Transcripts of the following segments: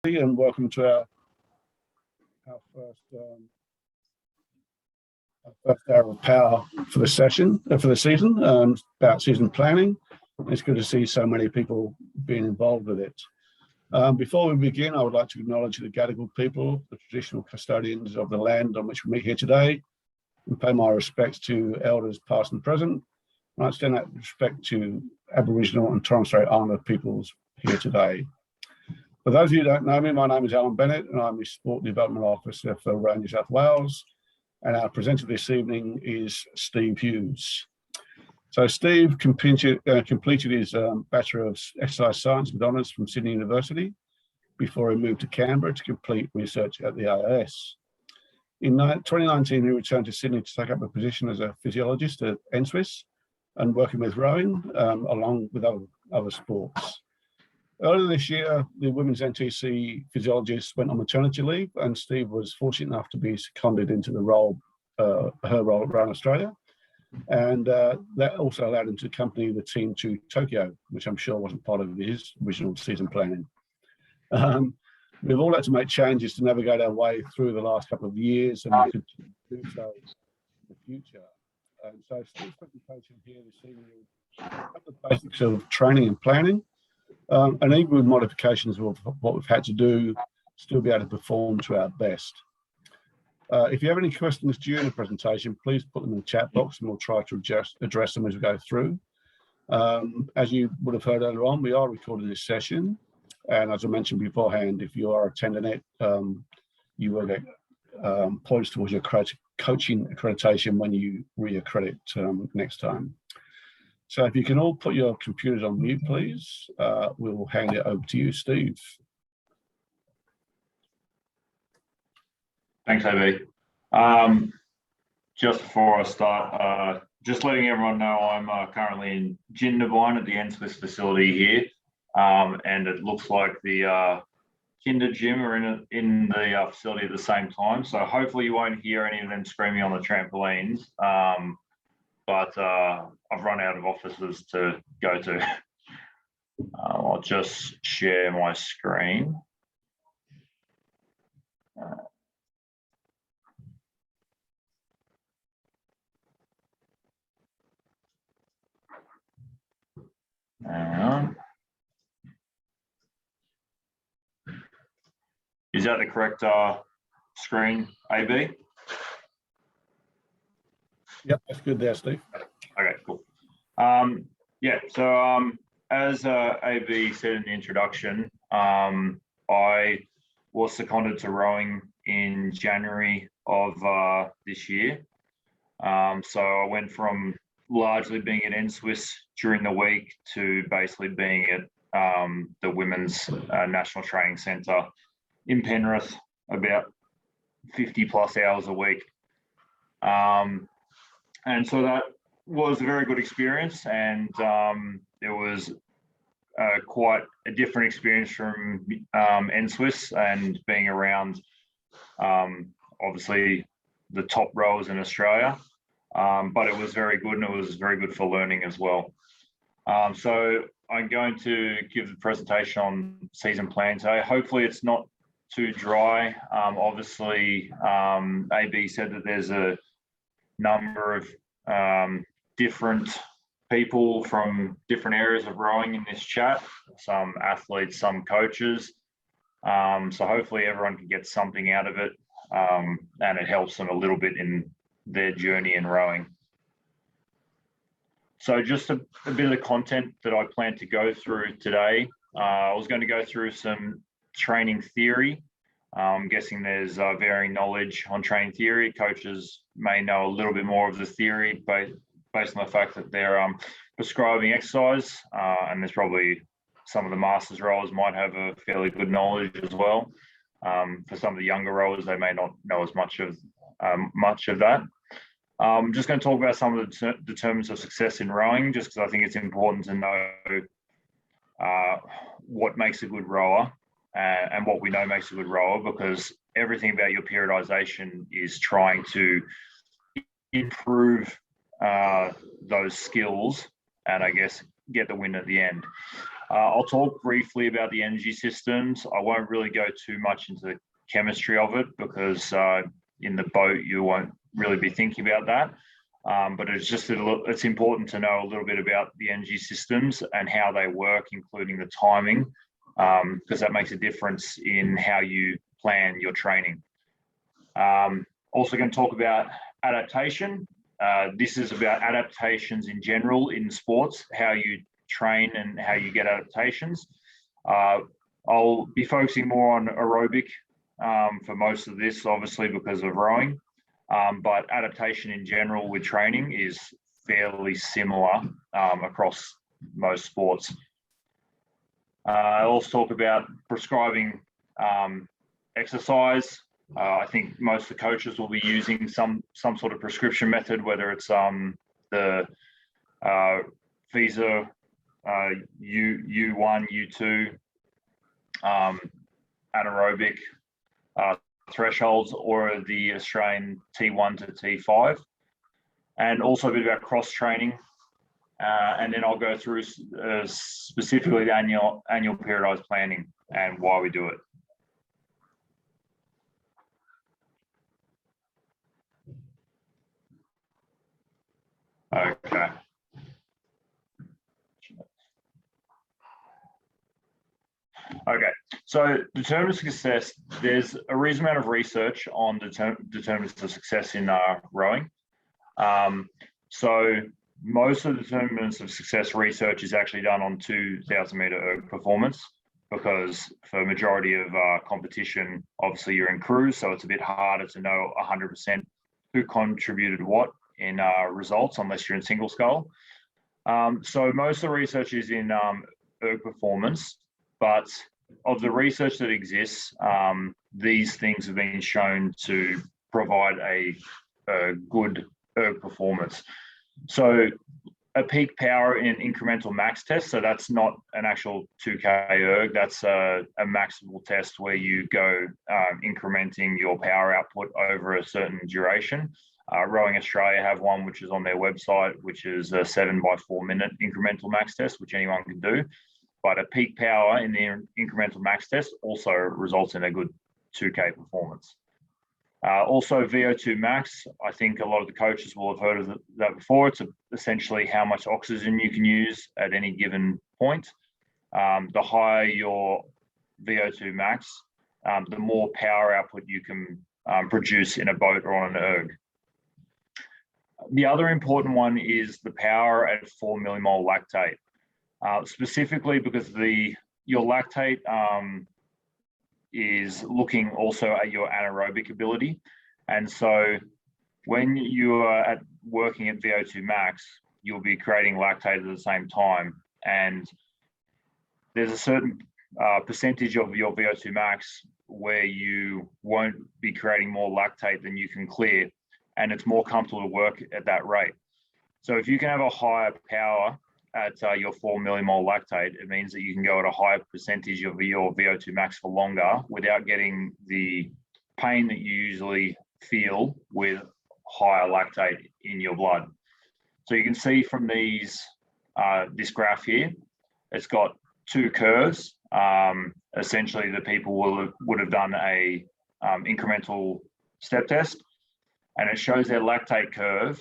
And welcome to our first hour of power for the season, about season planning. It's good to see so many people being involved with it. Before we begin, I would like to acknowledge the Gadigal people, the traditional custodians of the land on which we meet here today, and pay my respects to elders past and present. And I extend that respect to Aboriginal and Torres Strait Islander peoples here today. For those of you who don't know me, my name is Alan Bennett and I'm the Sport Development Officer for Rowan New South Wales. And our presenter this evening is Steve Hughes. So Steve completed his Bachelor of Exercise Science with honours from Sydney University before he moved to Canberra to complete research at the AIS. In 2019, he returned to Sydney to take up a position as a physiologist at NSWIS and working with rowing along with other sports. Earlier this year, the women's NTC physiologist went on maternity leave, and Steve was fortunate enough to be seconded into the role, her role at Rowing Australia, and that also allowed him to accompany the team to Tokyo, which I'm sure wasn't part of his original season planning. We've all had to make changes to navigate our way through the last couple of years, and we continue to do so in the future. And so Steve's presentation here this evening will cover the basics of training and planning. And even with modifications of what we've had to do, still be able to perform to our best. If you have any questions during the presentation, please put them in the chat box and we'll try to address them as we go through. As you would have heard earlier on, we are recording this session. And as I mentioned beforehand, if you are attending it, you will get points towards your coaching accreditation when you re-accredit next time. So if you can all put your computers on mute, please, we'll hand it over to you, Steve. Thanks, AB. Just before I start, just letting everyone know I'm currently in Jindabyne at the NSWIS facility here, and it looks like the Kinder Gym are in the facility at the same time. So hopefully you won't hear any of them screaming on the trampolines. But I've run out of offices to go to. I'll just share my screen. Hang on. Is that the correct screen, AB? Yep, that's good there, Steve. Okay, cool. As AB said in the introduction, I was seconded to rowing in January of this year. So I went from largely being at NSWIS during the week to basically being at the Women's National Training Centre in Penrith, about 50 plus hours a week. And so that was a very good experience, and it was quite a different experience from NSWIS and being around obviously the top rowers in Australia, but it was very good, and it was very good for learning as well. So I'm going to give the presentation on season plan today. Hopefully it's not too dry. Obviously AB said that there's a number of different people from different areas of rowing in this chat, some athletes, some coaches. So hopefully everyone can get something out of it, and it helps them a little bit in their journey in rowing. So just a bit of the content that I plan to go through today. I was going to go through some training theory. I'm guessing there's varying knowledge on training theory. Coaches may know a little bit more of the theory based on the fact that they're prescribing exercise, and there's probably some of the masters rowers might have a fairly good knowledge as well. For some of the younger rowers, they may not know as much of that. I'm just going to talk about some of the determinants of success in rowing, just because I think it's important to know what makes a good rower and what we know makes a good rower, because everything about your periodization is trying to improve those skills and I guess get the win at the end. I'll talk briefly about the energy systems. I won't really go too much into the chemistry of it because in the boat you won't really be thinking about that. But it's important to know a little bit about the energy systems and how they work, including the timing, because that makes a difference in how you plan your training. Also going to talk about adaptation. This is about adaptations in general in sports, how you train and how you get adaptations. I'll be focusing more on aerobic for most of this, obviously because of rowing, but adaptation in general with training is fairly similar across most sports. I'll also talk about prescribing exercise. I think most of the coaches will be using some sort of prescription method, whether it's the FISA U1, U2 anaerobic thresholds, or the Australian T1 to T5, and also a bit about cross training. And then I'll go through specifically the annual periodized planning and why we do it. Okay. Okay, so determinants of success, there's a reasonable amount of research on determinants of success in rowing. So most of the determinants of success research is actually done on 2,000 meter erg performance, because for a majority of competition, obviously you're in crews, so it's a bit harder to know 100% who contributed what in results unless you're in single scull. So most of the research is in erg performance, but of the research that exists, these things have been shown to provide a good erg performance. So a peak power in incremental max test, so that's not an actual 2K erg, that's a maximal test where you go incrementing your power output over a certain duration. Rowing Australia have one which is on their website, which is a 7 by 4 minute incremental max test, which anyone can do. But a peak power in the incremental max test also results in a good 2K performance. Also VO2 max, I think a lot of the coaches will have heard of that before. It's essentially how much oxygen you can use at any given point. The higher your VO2 max, the more power output you can produce in a boat or on an erg. The other important one is the power at 4 millimole lactate, specifically because your lactate is looking also at your anaerobic ability. And so when you are working at VO2 max, you'll be creating lactate at the same time. And there's a certain percentage of your VO2 max where you won't be creating more lactate than you can clear, and it's more comfortable to work at that rate. So if you can have a higher power at your 4 millimole lactate, it means that you can go at a higher percentage of your VO2 max for longer without getting the pain that you usually feel with higher lactate in your blood. So you can see from this graph here, it's got two curves. Essentially, the people would have done a incremental step test, and it shows their lactate curve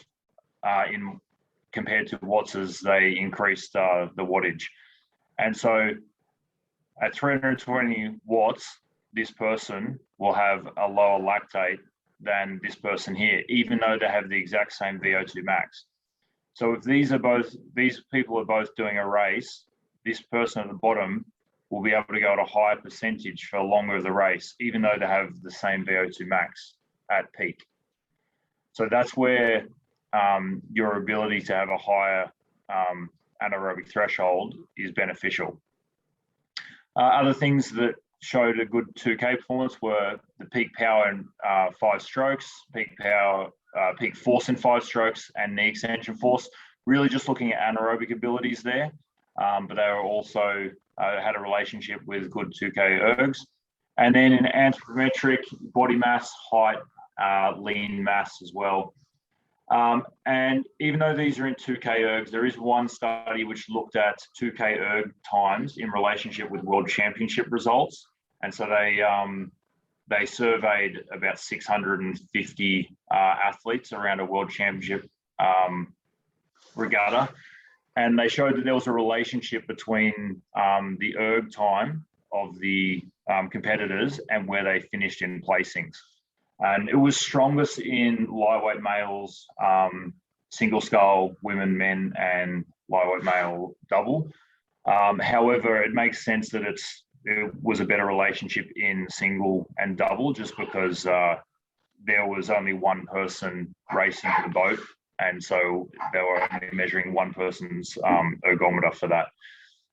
compared to watts as they increased the wattage. And so at 320 watts, this person will have a lower lactate than this person here, even though they have the exact same VO2 max. So if these people are both doing a race, this person at the bottom will be able to go at a higher percentage for longer of the race, even though they have the same VO2 max at peak. So that's where your ability to have a higher anaerobic threshold is beneficial. Other things that showed a good 2K performance were the peak power in 5 strokes, peak power, peak force in 5 strokes, and knee extension force. Really just looking at anaerobic abilities there, but they were also had a relationship with good 2K ergs. And then in anthropometric, body mass, height, lean mass as well. And even though these are in 2K ergs, there is one study which looked at 2K erg times in relationship with world championship results. And so they surveyed about 650 athletes around a world championship regatta. And they showed that there was a relationship between the erg time of the competitors and where they finished in placings. And it was strongest in lightweight males, single scull, women, men, and lightweight male double. However, it makes sense that it was a better relationship in single and double, just because there was only one person racing the boat. And so they were only measuring one person's ergometer for that.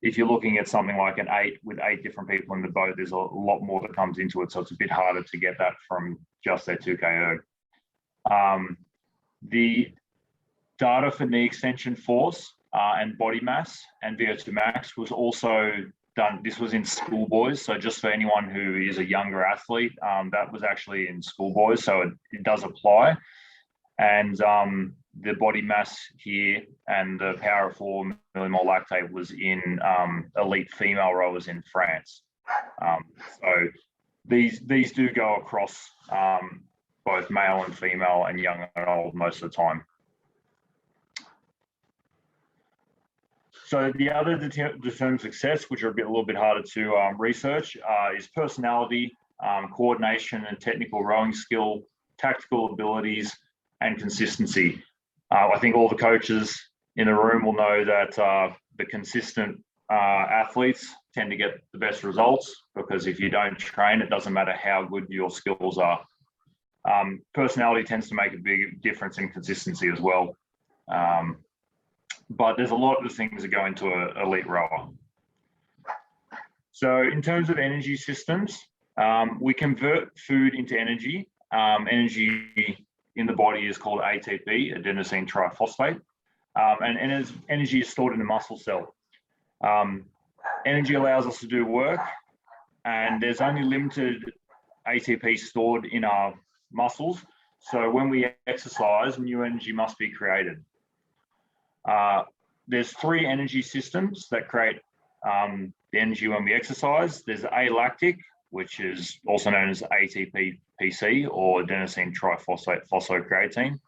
If you're looking at something like an 8 with 8 different people in the boat, there's a lot more that comes into it. So it's a bit harder to get that from just their 2K erg. The data for knee extension force and body mass and VO2 max was also done. This was in schoolboys. So just for anyone who is a younger athlete, that was actually in schoolboys. So it does apply. And the body mass here and the power of 4 millimole lactate was in elite female rowers in France. So these do go across both male and female and young and old most of the time. So the other determinants of success, which are a little bit harder to research, is personality, coordination and technical rowing skill, tactical abilities, and consistency. I think all the coaches in the room will know that the consistent athletes tend to get the best results, because if you don't train, it doesn't matter how good your skills are. Personality tends to make a big difference in consistency as well. But there's a lot of things that go into an elite rower. So in terms of energy systems, we convert food into energy. Energy in the body is called ATP, adenosine triphosphate, and energy is stored in the muscle cell. Energy allows us to do work, and there's only limited ATP stored in our muscles. So when we exercise, new energy must be created. There's 3 energy systems that create the energy when we exercise. There's alactic, which is also known as ATP-PC or adenosine triphosphate phosphocreatine.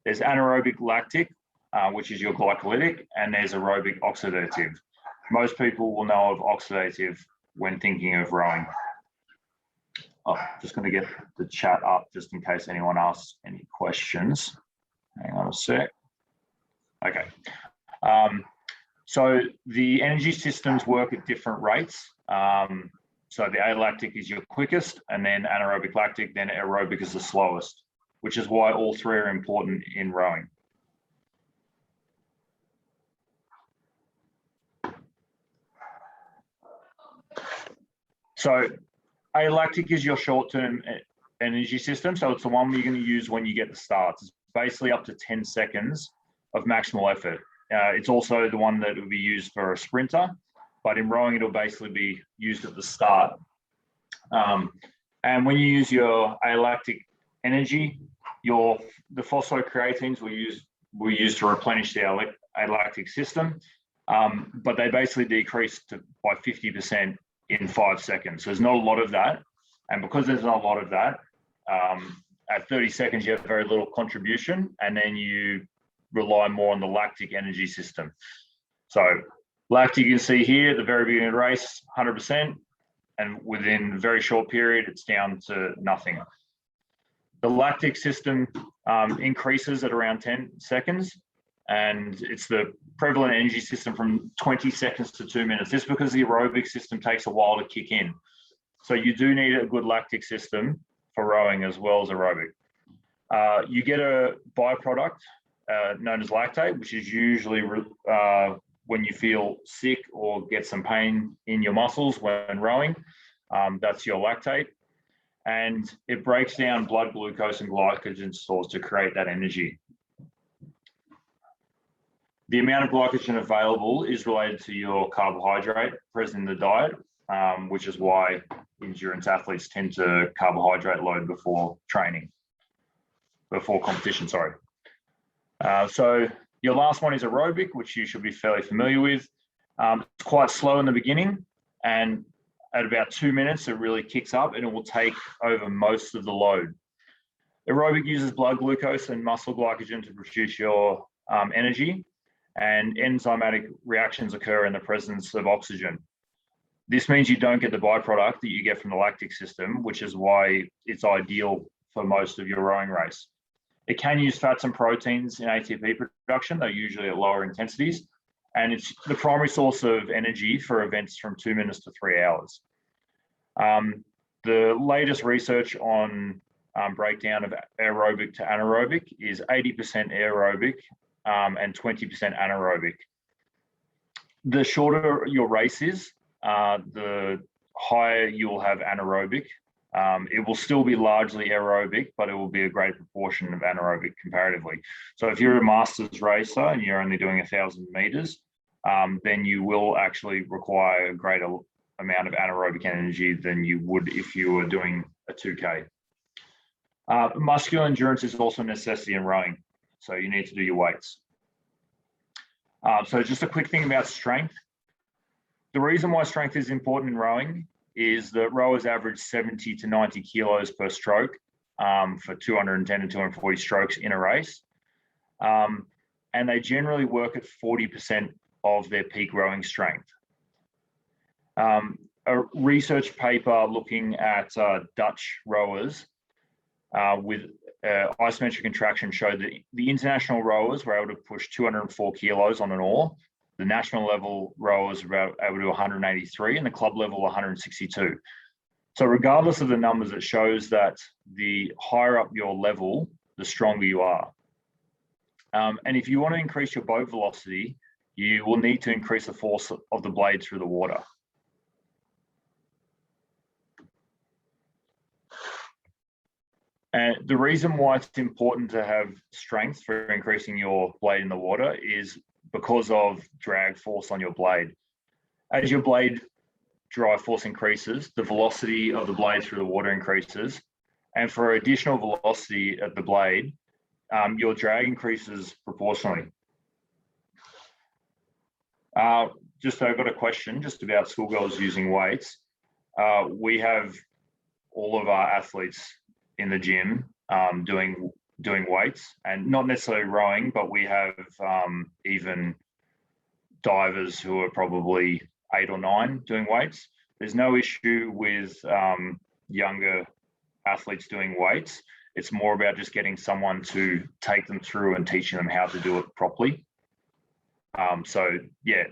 There's anaerobic lactic, which is your glycolytic, and there's aerobic oxidative. Most people will know of oxidative when thinking of rowing. Oh, just going to get the chat up just in case anyone asks any questions. Hang on a sec. Okay. So the energy systems work at different rates. So the alactic is your quickest, and then anaerobic lactic, then aerobic is the slowest, which is why all 3 are important in rowing. So alactic is your short-term energy system. So it's the one you're going to use when you get the starts. It's basically up to 10 seconds of maximal effort. It's also the one that will be used for a sprinter, but in rowing, it'll basically be used at the start. And when you use your alactic energy, the phosphocreatines will use to replenish the alactic system, but they basically decrease by 50% in 5 seconds. So there's not a lot of that. And because there's not a lot of that, at 30 seconds, you have very little contribution, and then you rely more on the lactic energy system. So lactic, you can see here at the very beginning of the race, 100%, and within a very short period, it's down to nothing. The lactic system increases at around 10 seconds, and it's the prevalent energy system from 20 seconds to 2 minutes. This is because the aerobic system takes a while to kick in. So you do need a good lactic system for rowing as well as aerobic. You get a byproduct known as lactate, which is usually when you feel sick or get some pain in your muscles when rowing. That's your lactate. And it breaks down blood glucose and glycogen stores to create that energy. The amount of glycogen available is related to your carbohydrate present in the diet, which is why endurance athletes tend to carbohydrate load before competition, sorry. So your last one is aerobic, which you should be fairly familiar with. It's quite slow in the beginning, and at about 2 minutes, it really kicks up and it will take over most of the load. Aerobic uses blood glucose and muscle glycogen to produce your energy, and enzymatic reactions occur in the presence of oxygen. This means you don't get the byproduct that you get from the lactic system, which is why it's ideal for most of your rowing race. It can use fats and proteins in ATP production, though usually at lower intensities, and it's the primary source of energy for events from 2 minutes to 3 hours. The latest research on breakdown of aerobic to anaerobic is 80% aerobic and 20% anaerobic. The shorter your race is, the higher you'll have anaerobic. It will still be largely aerobic, but it will be a great proportion of anaerobic comparatively. So if you're a masters racer and you're only doing 1,000 meters, then you will actually require a greater amount of anaerobic energy than you would if you were doing a 2K. Muscular endurance is also a necessity in rowing, so you need to do your weights. So just a quick thing about strength. The reason why strength is important in rowing is that rowers average 70 to 90 kilos per stroke for 210 to 240 strokes in a race. And they generally work at 40% of their peak rowing strength. A research paper looking at Dutch rowers with isometric contraction showed that the international rowers were able to push 204 kilos on an oar. The national level rowers were able to do 183 and the club level 162. So regardless of the numbers, it shows that the higher up your level, the stronger you are. And if you want to increase your boat velocity, you will need to increase the force of the blade through the water. And the reason why it's important to have strength for increasing your blade in the water is because of drag force on your blade. As your blade drive force increases, the velocity of the blade through the water increases. And for additional velocity at the blade, your drag increases proportionally. I've got a question just about schoolgirls using weights. We have all of our athletes in the gym doing weights, and not necessarily rowing, but we have even divers who are probably 8 or 9 doing weights. There's no issue with younger athletes doing weights. It's more about just getting someone to take them through and teaching them how to do it properly. So yeah,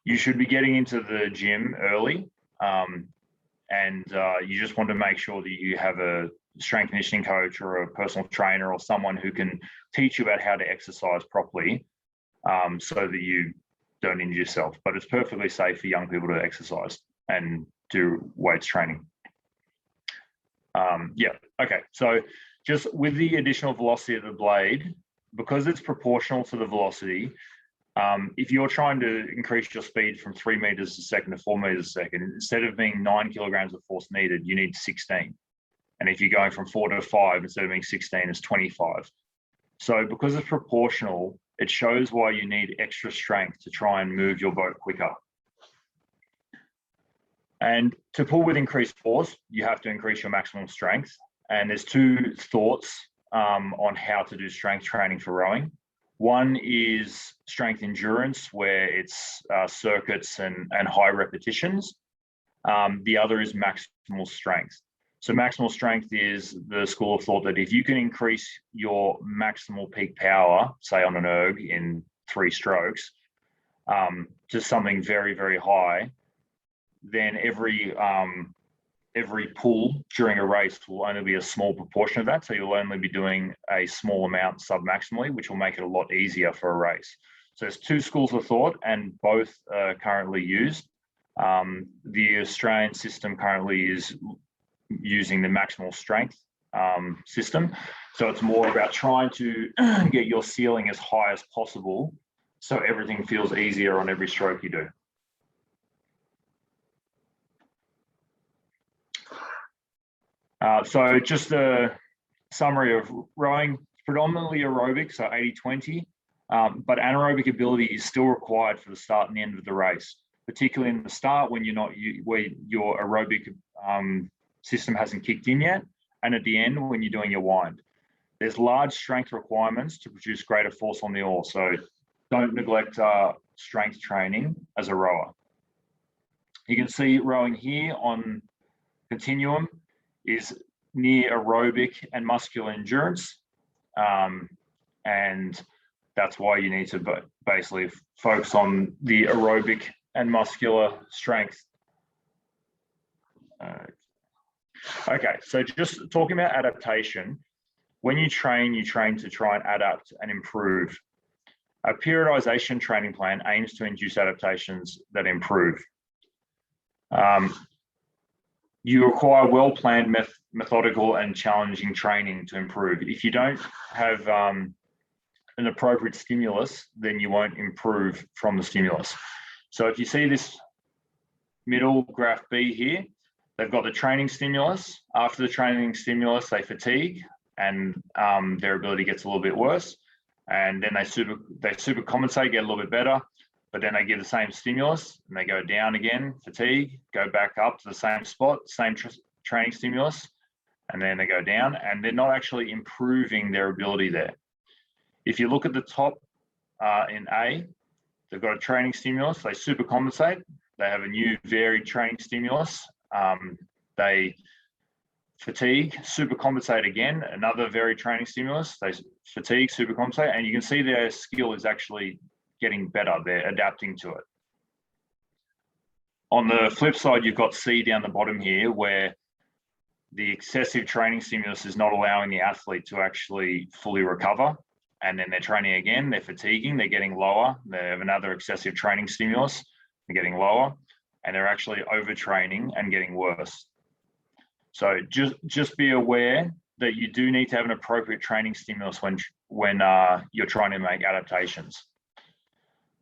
you should be getting into the gym early, and you just want to make sure that you have a strength conditioning coach or a personal trainer or someone who can teach you about how to exercise properly, so that you don't injure yourself. But it's perfectly safe for young people to exercise and do weights training. Yeah, okay. So just with the additional velocity of the blade, because it's proportional to the velocity, if you're trying to increase your speed from 3 meters a second to 4 meters a second, instead of being 9 kilograms of force needed, you need 16. And if you're going from 4 to 5, instead of being 16, it's 25. So because it's proportional, it shows why you need extra strength to try and move your boat quicker. And to pull with increased force, you have to increase your maximum strength. And there's 2 thoughts on how to do strength training for rowing. One is strength endurance, where it's circuits and high repetitions. The other is maximal strength. So maximal strength is the school of thought that if you can increase your maximal peak power, say on an erg in 3 strokes, to something very, very high, then every pull during a race will only be a small proportion of that. So you'll only be doing a small amount sub-maximally, which will make it a lot easier for a race. So there's 2 schools of thought, and both are currently used. The Australian system currently is using the maximal strength system. So it's more about trying to get your ceiling as high as possible so everything feels easier on every stroke you do. So just a summary of rowing, predominantly aerobic, so 80-20, but anaerobic ability is still required for the start and the end of the race, particularly in the start when where your aerobic system hasn't kicked in yet, and at the end when you're doing your wind. There's large strength requirements to produce greater force on the oar, so don't neglect strength training as a rower. You can see rowing here on continuum is near aerobic and muscular endurance, and that's why you need to basically focus on the aerobic and muscular strength. Okay, so just talking about adaptation, when you train to try and adapt and improve. A periodization training plan aims to induce adaptations that improve. You require well-planned, methodical and challenging training to improve. If you don't have an appropriate stimulus, then you won't improve from the stimulus. So if you see this middle graph B here, they've got the training stimulus. After the training stimulus, they fatigue and their ability gets a little bit worse. And then they super compensate, get a little bit better, but then they give the same stimulus and they go down again, fatigue, go back up to the same spot, same training stimulus, and then they go down, and they're not actually improving their ability there. If you look at the top in A, they've got a training stimulus, they super compensate, they have a new varied training stimulus, they fatigue, super compensate again, another varied training stimulus, they fatigue, super compensate, and you can see their skill is actually getting better, they're adapting to it. On the flip side, you've got C down the bottom here, where the excessive training stimulus is not allowing the athlete to actually fully recover, and then they're training again, they're fatiguing, they're getting lower, they have another excessive training stimulus, they're getting lower, and they're actually overtraining and getting worse. So just be aware that you do need to have an appropriate training stimulus when you're trying to make adaptations.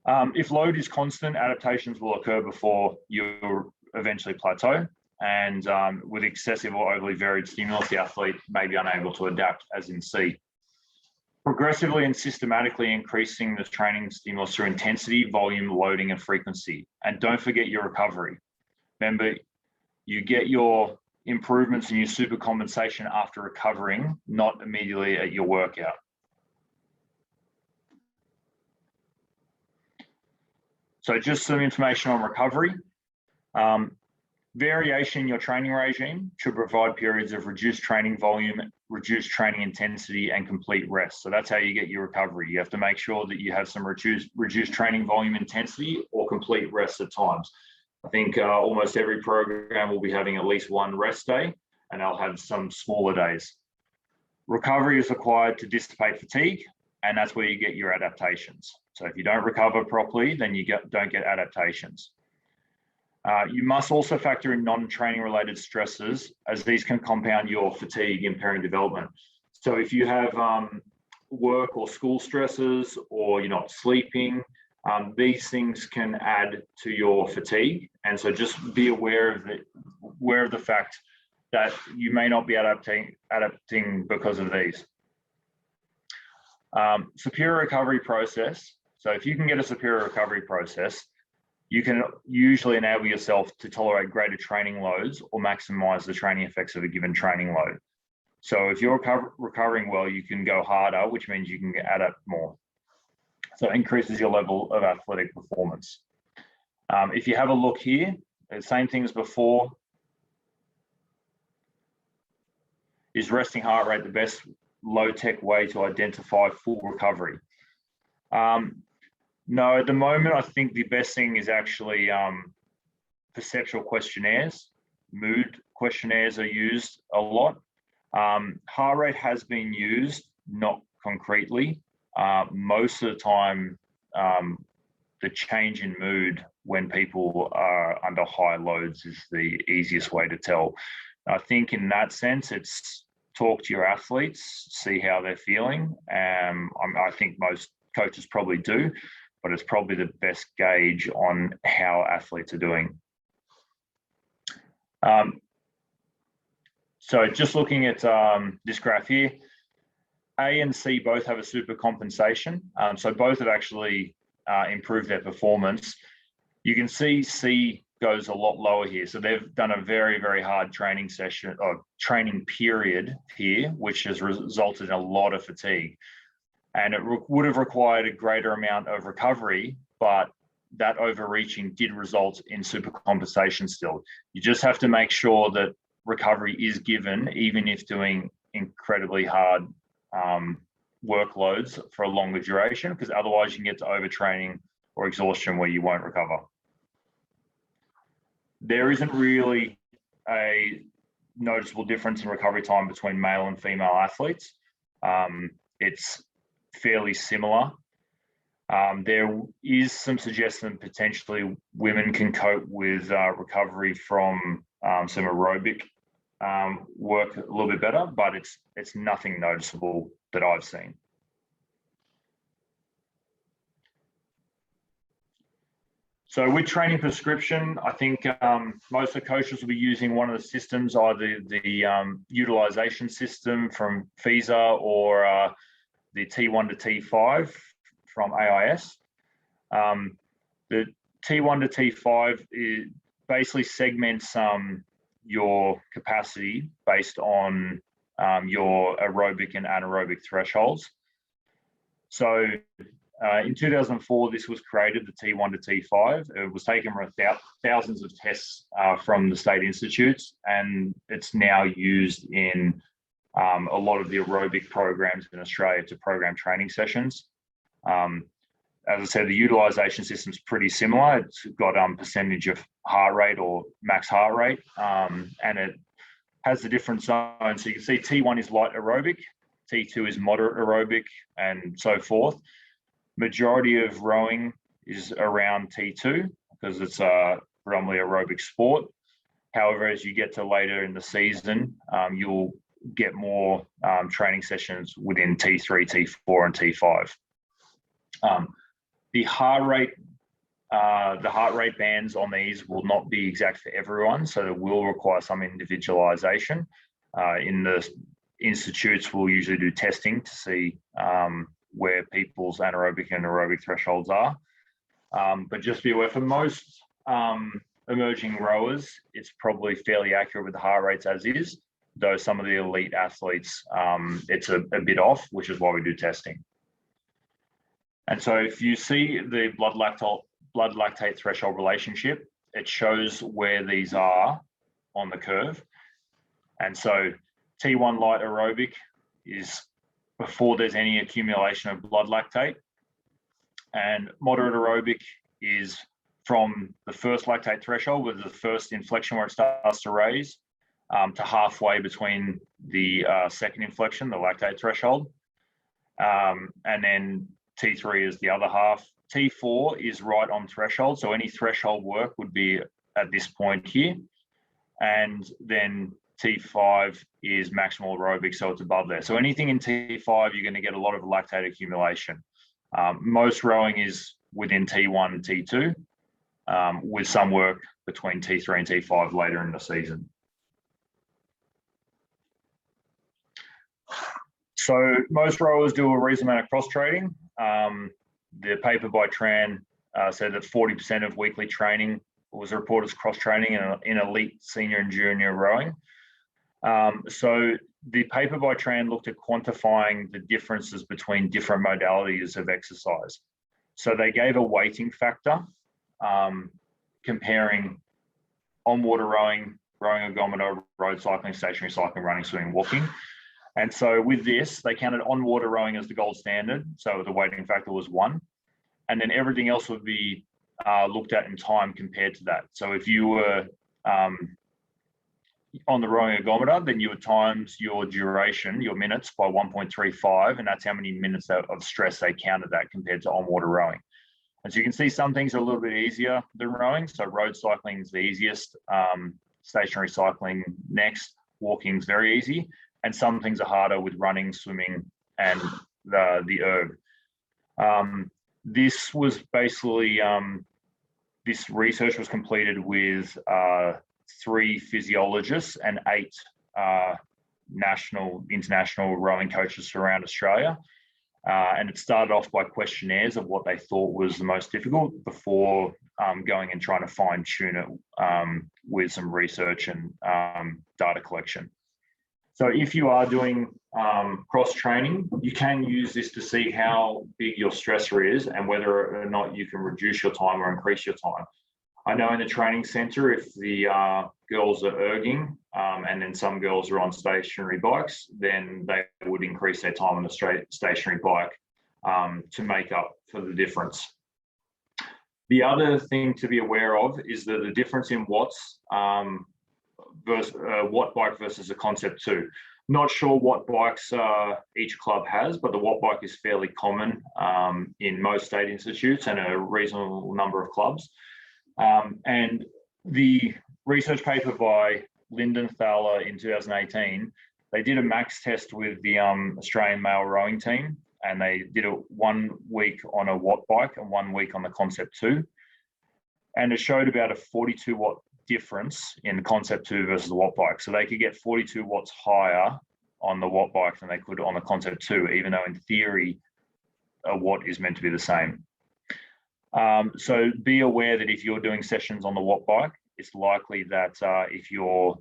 If load is constant, adaptations will occur before you eventually plateau. And with excessive or overly varied stimulus, the athlete may be unable to adapt, as in C. Progressively and systematically increasing the training stimulus through intensity, volume, loading, and frequency. And don't forget your recovery. Remember, you get your improvements in your super compensation after recovering, not immediately at your workout. So just some information on recovery. Variation in your training regime should provide periods of reduced training volume, reduced training intensity, and complete rest. So that's how you get your recovery. You have to make sure that you have some reduced training volume intensity or complete rest at times. I think almost every program will be having at least one rest day, and they'll have some smaller days. Recovery is required to dissipate fatigue, and that's where you get your adaptations. So if you don't recover properly, then you don't get adaptations. You must also factor in non-training related stresses, as these can compound your fatigue, impairing development. So if you have work or school stresses, or you're not sleeping, these things can add to your fatigue. And so just be aware of the fact that you may not be adapting because of these. Superior recovery process. So if you can get a superior recovery process, you can usually enable yourself to tolerate greater training loads or maximize the training effects of a given training load. So if you're recovering well, you can go harder, which means you can adapt more. So it increases your level of athletic performance. If you have a look here, the same thing as before. Is resting heart rate the best low-tech way to identify full recovery? No, at the moment, I think the best thing is actually perceptual questionnaires. Mood questionnaires are used a lot. Heart rate has been used, not concretely. Most of the time, the change in mood when people are under high loads is the easiest way to tell. I think in that sense, it's talk to your athletes, see how they're feeling. I think most coaches probably do, but it's probably the best gauge on how athletes are doing. So just looking at this graph here, A and C both have a super compensation. So both have actually improved their performance. You can see C goes a lot lower here. So they've done a very, very hard training session or training period here, which has resulted in a lot of fatigue. And it would have required a greater amount of recovery, but that overreaching did result in super compensation still. You just have to make sure that recovery is given, even if doing incredibly hard workloads for a longer duration, because otherwise you can get to overtraining or exhaustion where you won't recover. There isn't really a noticeable difference in recovery time between male and female athletes. It's fairly similar. There is some suggestion potentially women can cope with recovery from some aerobic work a little bit better, but it's nothing noticeable that I've seen. So with training prescription, I think most of the coaches will be using one of the systems, either the utilization system from FISA or the T1 to T5 from AIS. The T1 to T5 basically segments your capacity based on your aerobic and anaerobic thresholds. So in 2004, this was created, the T1 to T5. It was taken from thousands of tests from the state institutes, and it's now used in a lot of the aerobic programs in Australia to program training sessions. As I said, the utilization system is pretty similar. It's got percentage of heart rate or max heart rate, and it has the different zones. So you can see T1 is light aerobic, T2 is moderate aerobic, and so forth. Majority of rowing is around T2 because it's a predominantly aerobic sport. However, as you get to later in the season, you'll get more training sessions within T3, T4, and T5. The heart rate bands on these will not be exact for everyone, so it will require some individualization. In the institutes, we'll usually do testing to see where people's anaerobic and aerobic thresholds are. But just be aware, for most emerging rowers, it's probably fairly accurate with the heart rates as is, though some of the elite athletes, it's a bit off, which is why we do testing. And so if you see the blood lactate threshold relationship, it shows where these are on the curve. And so T1 light aerobic is before there's any accumulation of blood lactate, and moderate aerobic is from the first lactate threshold with the first inflection where it starts to raise to halfway between the second inflection, the lactate threshold. And then T3 is the other half. T4 is right on threshold. So any threshold work would be at this point here. And then T5 is maximal aerobic, so it's above there. So anything in T5, you're going to get a lot of lactate accumulation. Most rowing is within T1 and T2, with some work between T3 and T5 later in the season. So most rowers do a reasonable amount of cross-training. The paper by Tran said that 40% of weekly training was reported as cross-training in elite senior and junior rowing. So the paper by Tran looked at quantifying the differences between different modalities of exercise. So they gave a weighting factor comparing on-water rowing, rowing ergometer, road cycling, stationary cycling, running, swimming, walking. And so with this, they counted on-water rowing as the gold standard. So the weighting factor was 1. And then everything else would be looked at in time compared to that. So if you were on the rowing ergometer, then you would times your duration, your minutes, by 1.35, and that's how many minutes of stress they counted that compared to on-water rowing. And so you can see some things are a little bit easier than rowing. So road cycling is the easiest, stationary cycling next, walking is very easy, and some things are harder with running, swimming, and the erg. This was basically, this research was completed with 3 physiologists and 8 national, international rowing coaches around Australia. And it started off by questionnaires of what they thought was the most difficult before going and trying to fine tune it with some research and data collection. So if you are doing cross training, you can use this to see how big your stressor is and whether or not you can reduce your time or increase your time. I know in the training center, if the girls are erging and then some girls are on stationary bikes, then they would increase their time on a stationary bike to make up for the difference. The other thing to be aware of is that the difference in watts versus watt bike versus a Concept 2. Not sure what bikes each club has, but the watt bike is fairly common in most state institutes and a reasonable number of clubs. And the research paper by Lyndon Thaler in 2018, they did a max test with the Australian male rowing team, and they did it 1 week on a watt bike and 1 week on the Concept 2. And it showed about a 42 watt difference in the Concept 2 versus the watt bike. So they could get 42 watts higher on the watt bike than they could on the Concept 2, even though in theory, a watt is meant to be the same. So be aware that if you're doing sessions on the watt bike, it's likely that if you're,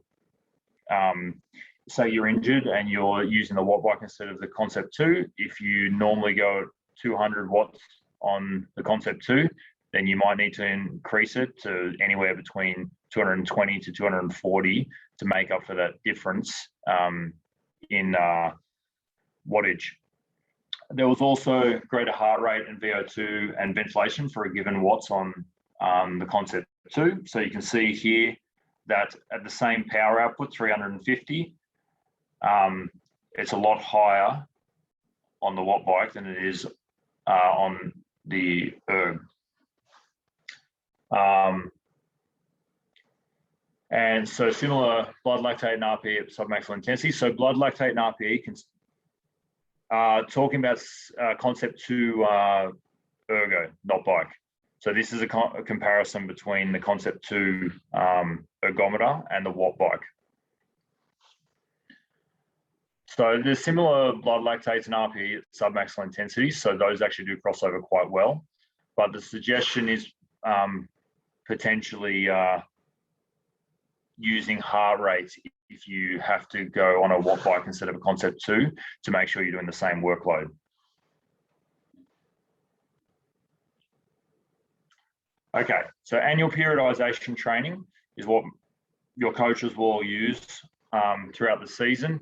say you're injured and you're using the watt bike instead of the Concept 2, if you normally go at 200 watts on the Concept 2, then you might need to increase it to anywhere between 220 to 240 to make up for that difference in wattage. There was also greater heart rate and VO2 and ventilation for a given watts on the Concept 2. So you can see here that at the same power output, 350, it's a lot higher on the watt bike than it is on the erg. And so similar blood lactate and RPE at submaximal intensity. So blood lactate and RPE can, talking about Concept 2 ergo, not bike. So this is a comparison between the Concept 2 ergometer and the watt bike. So there's similar blood lactates and RPE at submaximal intensity. So those actually do cross over quite well. But the suggestion is potentially using heart rates if you have to go on a watt bike instead of a Concept 2 to make sure you're doing the same workload. Okay, so annual periodization training is what your coaches will use throughout the season.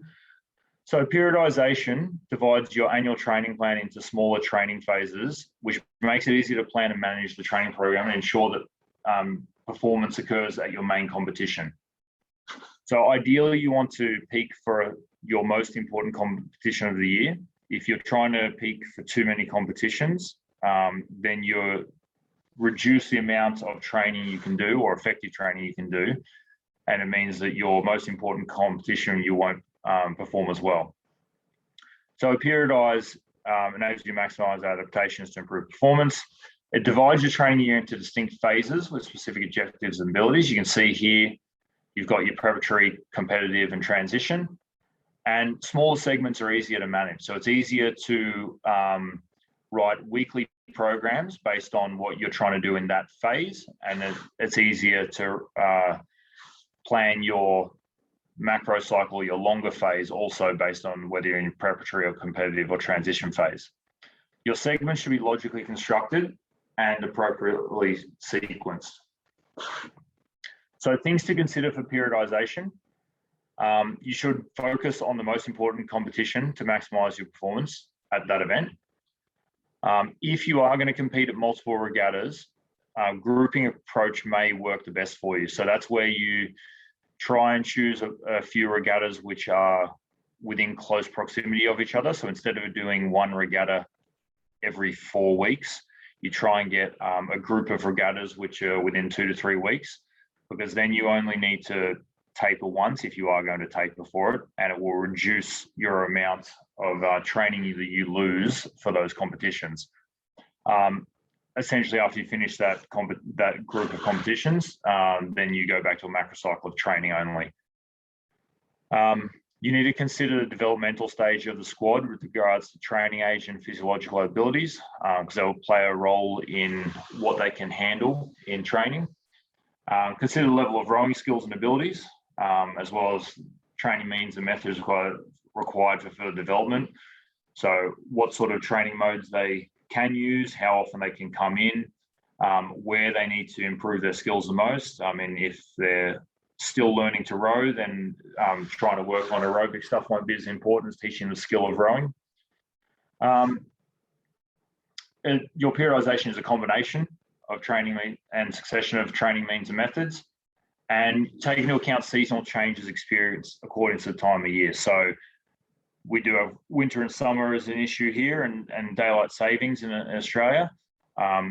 So periodization divides your annual training plan into smaller training phases, which makes it easier to plan and manage the training program and ensure that performance occurs at your main competition. So ideally, you want to peak for your most important competition of the year. If you're trying to peak for too many competitions, then you reduce the amount of training you can do or effective training you can do. And it means that your most important competition, you won't perform as well. So periodize enables you to maximize adaptations to improve performance. It divides your training year into distinct phases with specific objectives and abilities. You can see here, you've got your preparatory, competitive, and transition. And smaller segments are easier to manage. So it's easier to write weekly programs based on what you're trying to do in that phase. And it's easier to plan your macro cycle, your longer phase, also based on whether you're in preparatory or competitive or transition phase. Your segments should be logically constructed and appropriately sequenced. So things to consider for periodization. You should focus on the most important competition to maximize your performance at that event. If you are going to compete at multiple regattas, grouping approach may work the best for you. So that's where you try and choose a few regattas which are within close proximity of each other. So instead of doing one regatta every 4 weeks, you try and get a group of regattas which are within 2 to 3 weeks, because then you only need to taper once if you are going to taper for it, and it will reduce your amount of training that you lose for those competitions. Essentially, after you finish that group of competitions, then you go back to a macro cycle of training only. You need to consider the developmental stage of the squad with regards to training age and physiological abilities, because they'll play a role in what they can handle in training. Consider the level of rowing skills and abilities, as well as training means and methods required for further development. So what sort of training modes they can use, how often they can come in, where they need to improve their skills the most. I mean, if they're still learning to row, then trying to work on aerobic stuff won't be as important as teaching the skill of rowing. Your periodization is a combination of training and succession of training means and methods, and take into account seasonal changes experienced according to the time of year. So we do have winter and summer as an issue here, and daylight savings in Australia.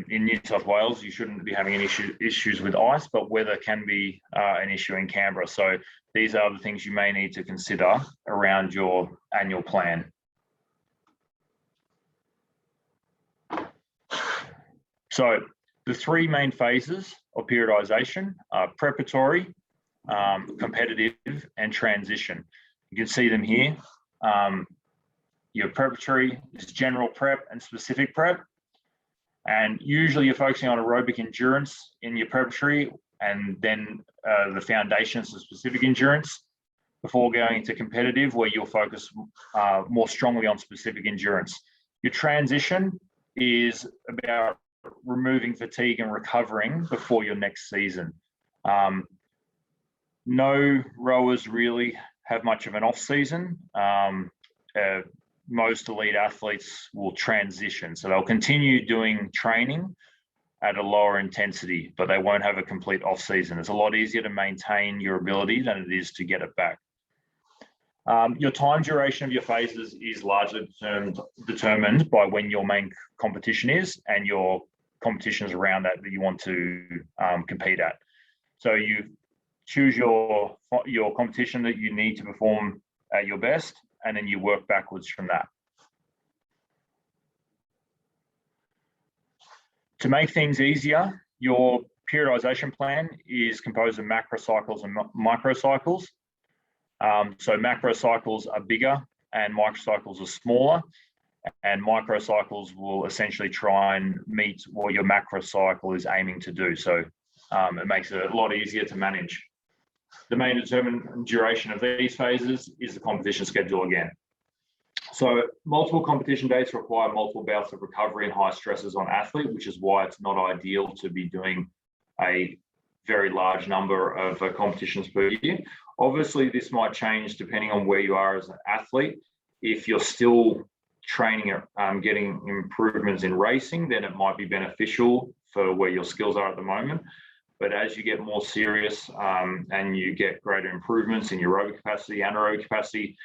In New South Wales, you shouldn't be having any issues with ice, but weather can be an issue in Canberra. So these are the things you may need to consider around your annual plan. So the three main phases of periodization are preparatory, competitive, and transition. You can see them here. Your preparatory is general prep and specific prep. And usually you're focusing on aerobic endurance in your preparatory, and then the foundations of specific endurance before going into competitive, where you'll focus more strongly on specific endurance. Your transition is about removing fatigue and recovering before your next season. No rowers really have much of an off season. Most elite athletes will transition. So they'll continue doing training at a lower intensity, but they won't have a complete off season. It's a lot easier to maintain your ability than it is to get it back. Your time duration of your phases is largely determined by when your main competition is and your competitions around that you want to compete at. So you choose your competition that you need to perform at your best, and then you work backwards from that. To make things easier, your periodization plan is composed of macrocycles and microcycles. So macrocycles are bigger and microcycles are smaller, and microcycles will essentially try and meet what your macrocycle is aiming to do. So it makes it a lot easier to manage. The main determinant duration of these phases is the competition schedule again. So multiple competition dates require multiple bouts of recovery and high stresses on athlete, which is why it's not ideal to be doing a very large number of competitions per year. Obviously, this might change depending on where you are as an athlete. If you're still training, getting improvements in racing, then it might be beneficial for where your skills are at the moment. But as you get more serious and you get greater improvements in your aerobic capacity and anaerobic capacity,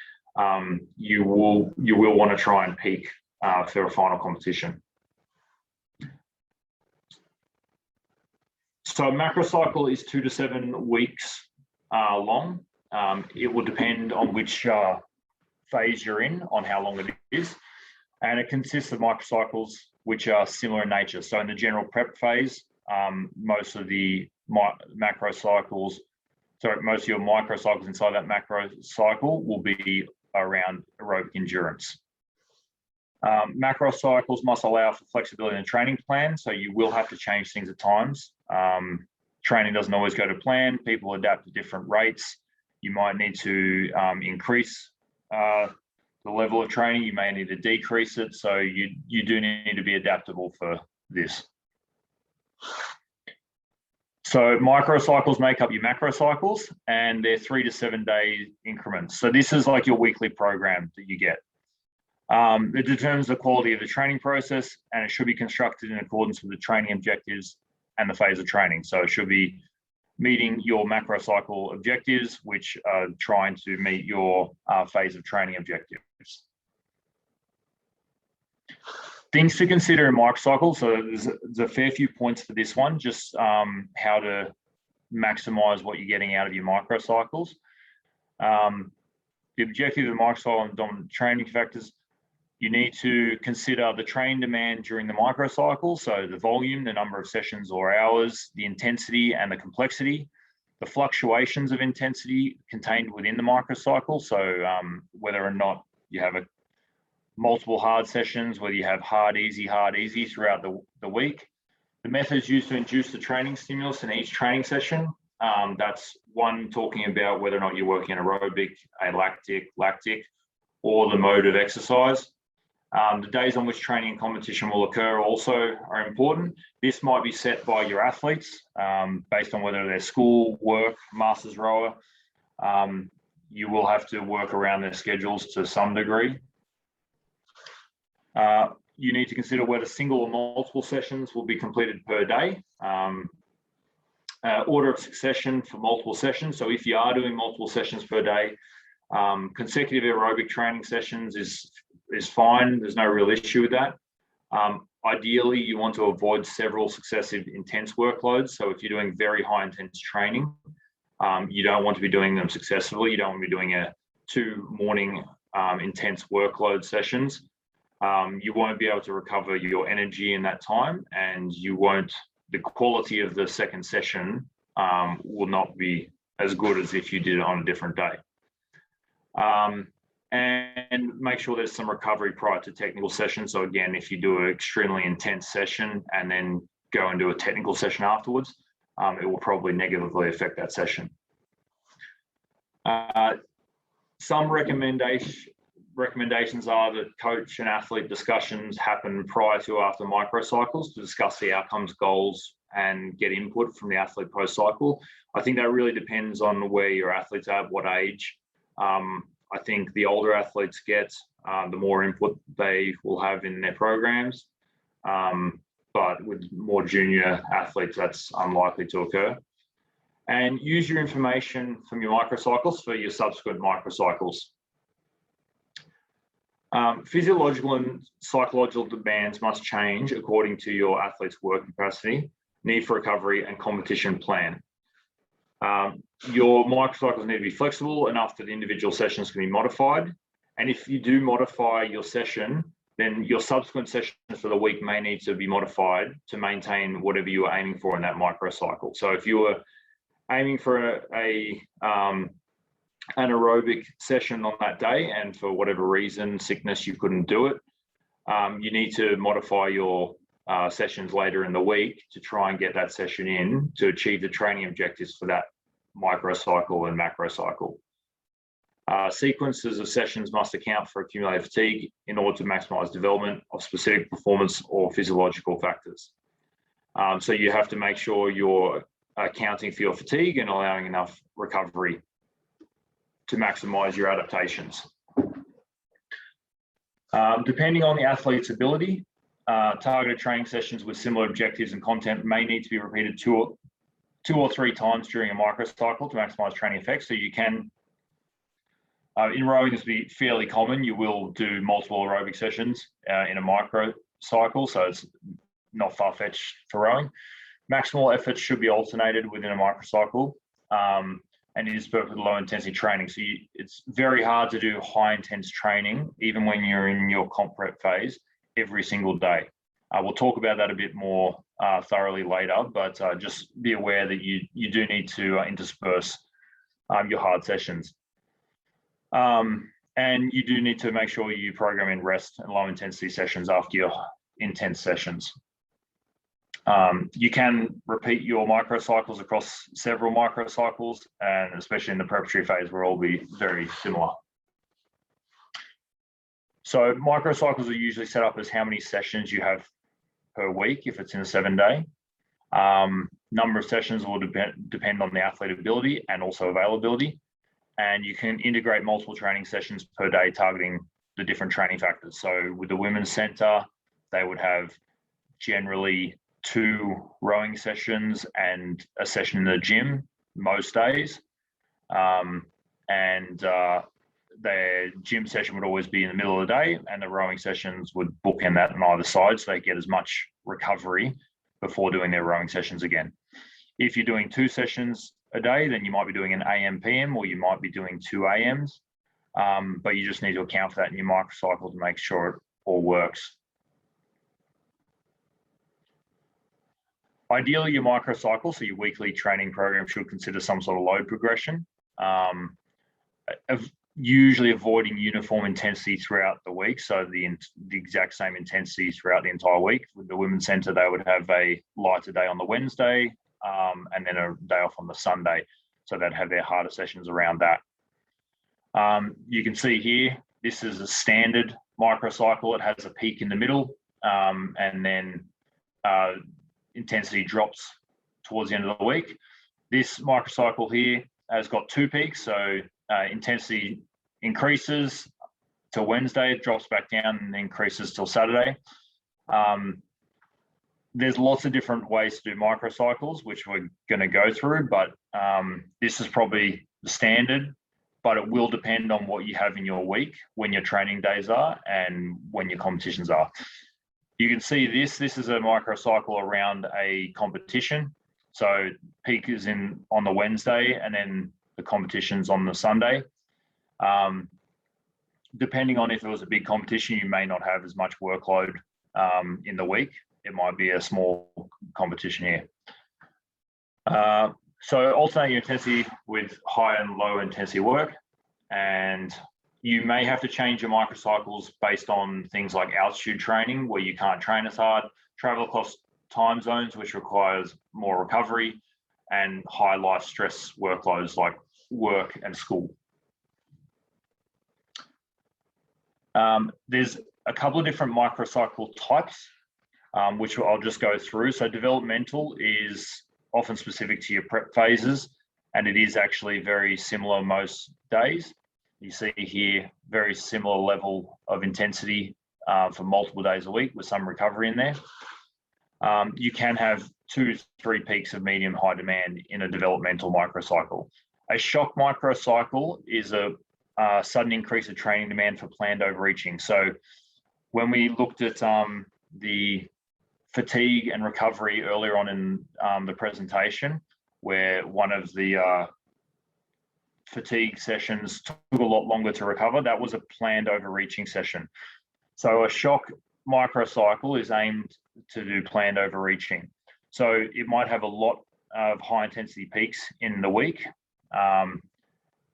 you will want to try and peak for a final competition. So macrocycle is 2 to 7 weeks long. It will depend on which phase you're in, on how long it is. And it consists of microcycles, which are similar in nature. So in the general prep phase, most of the macrocycles, most of your microcycles inside that macro cycle will be around aerobic endurance. Macrocycles must allow for flexibility in the training plan, so you will have to change things at times. Training doesn't always go to plan. People adapt at different rates. You might need to increase the level of training. You may need to decrease it. So you do need to be adaptable for this. So microcycles make up your macrocycles, and they're 3 to 7 day increments. So this is like your weekly program that you get. It determines the quality of the training process, and it should be constructed in accordance with the training objectives and the phase of training. So it should be meeting your macrocycle objectives, which are trying to meet your phase of training objectives. Things to consider in microcycles. So there's a fair few points for this one, just how to maximize what you're getting out of your microcycles. The objective of the microcycle and dominant training factors, you need to consider the training demand during the microcycle. So the volume, the number of sessions or hours, the intensity and the complexity. the fluctuations of intensity contained within the microcycle. So whether or not you have multiple hard sessions, whether you have hard, easy throughout the week. The methods used to induce the training stimulus in each training session. That's one talking about whether or not you're working aerobic, lactic, or the mode of exercise. The days on which training and competition will occur also are important. This might be set by your athletes based on whether they're school, work, masters rower. You will have to work around their schedules to some degree. You need to consider whether single or multiple sessions will be completed per day. Order of succession for multiple sessions. So if you are doing multiple sessions per day, consecutive aerobic training sessions is fine. There's no real issue with that. Ideally, you want to avoid several successive intense workloads. So if you're doing very high intense training, you don't want to be doing them successively. You don't want to be doing 2 morning intense workload sessions. You won't be able to recover your energy in that time, and the quality of the second session will not be as good as if you did it on a different day. And make sure there's some recovery prior to technical session. So again, if you do an extremely intense session and then go and do a technical session afterwards, it will probably negatively affect that session. Some recommendations are that coach and athlete discussions happen prior to or after microcycles to discuss the outcomes, goals, and get input from the athlete post-cycle. I think that really depends on where your athletes are, at what age. I think the older athletes get, the more input they will have in their programs. But with more junior athletes, that's unlikely to occur. And use your information from your microcycles for your subsequent microcycles. Physiological and psychological demands must change according to your athlete's work capacity, need for recovery, and competition plan. Your microcycles need to be flexible enough that individual sessions can be modified. And if you do modify your session, then your subsequent sessions for the week may need to be modified to maintain whatever you are aiming for in that microcycle. So if you were aiming for an aerobic session on that day, and for whatever reason, sickness, you couldn't do it, you need to modify your sessions later in the week to try and get that session in to achieve the training objectives for that microcycle and macrocycle. Sequences of sessions must account for accumulated fatigue in order to maximize development of specific performance or physiological factors. So you have to make sure you're accounting for your fatigue and allowing enough recovery to maximize your adaptations. Depending on the athlete's ability, targeted training sessions with similar objectives and content may need to be repeated two or three times during a microcycle to maximize training effects. So you can, in rowing, this will be fairly common. You will do multiple aerobic sessions in a microcycle, so it's not far-fetched for rowing. Maximal efforts should be alternated within a microcycle, and it is perfect low intensity training. So it's very hard to do high intense training, even when you're in your comp prep phase, every single day. We'll talk about that a bit more thoroughly later, but just be aware that you do need to intersperse your hard sessions. And you do need to make sure you program in rest and low intensity sessions after your intense sessions. You can repeat your microcycles across several microcycles, and especially in the preparatory phase, will all be very similar. So microcycles are usually set up as how many sessions you have per week if it's in a 7-day. Number of sessions will depend on the athlete ability and also availability. And you can integrate multiple training sessions per day targeting the different training factors. So with the women's center, they would have generally 2 rowing sessions and a session in the gym most days. Their gym session would always be in the middle of the day, and the rowing sessions would bookend that on either side, so they get as much recovery before doing their rowing sessions again. If you're doing 2 sessions a day, then you might be doing an AM, PM, or you might be doing 2 AMs, but you just need to account for that in your microcycle to make sure it all works. Ideally, your microcycle, so your weekly training program, should consider some sort of load progression, usually avoiding uniform intensity throughout the week. So the exact same intensity throughout the entire week. With the Women's Centre, they would have a lighter day on the Wednesday and then a day off on the Sunday. So they'd have their harder sessions around that. You can see here, this is a standard microcycle. It has a peak in the middle and then intensity drops towards the end of the week. This microcycle here has got 2 peaks. So intensity increases till Wednesday, it drops back down and increases till Saturday. There's lots of different ways to do microcycles, which we're going to go through, but this is probably the standard, but it will depend on what you have in your week, when your training days are and when your competitions are. You can see this is a microcycle around a competition. So peak is on the Wednesday and then the competition's on the Sunday. Depending on if it was a big competition, you may not have as much workload in the week. It might be a small competition here. So alternate your intensity with high and low intensity work. And you may have to change your microcycles based on things like altitude training, where you can't train as hard, travel across time zones, which requires more recovery, and high life stress workloads like work and school. There's a couple of different microcycle types, which I'll just go through. So developmental is often specific to your prep phases, and it is actually very similar most days. You see here, very similar level of intensity for multiple days a week with some recovery in there. You can have 2-3 peaks of medium high demand in a developmental microcycle. A shock microcycle is a sudden increase of training demand for planned overreaching. So when we looked at the fatigue and recovery earlier on in the presentation, where one of the fatigue sessions took a lot longer to recover, that was a planned overreaching session. So a shock microcycle is aimed to do planned overreaching. So it might have a lot of high intensity peaks in the week.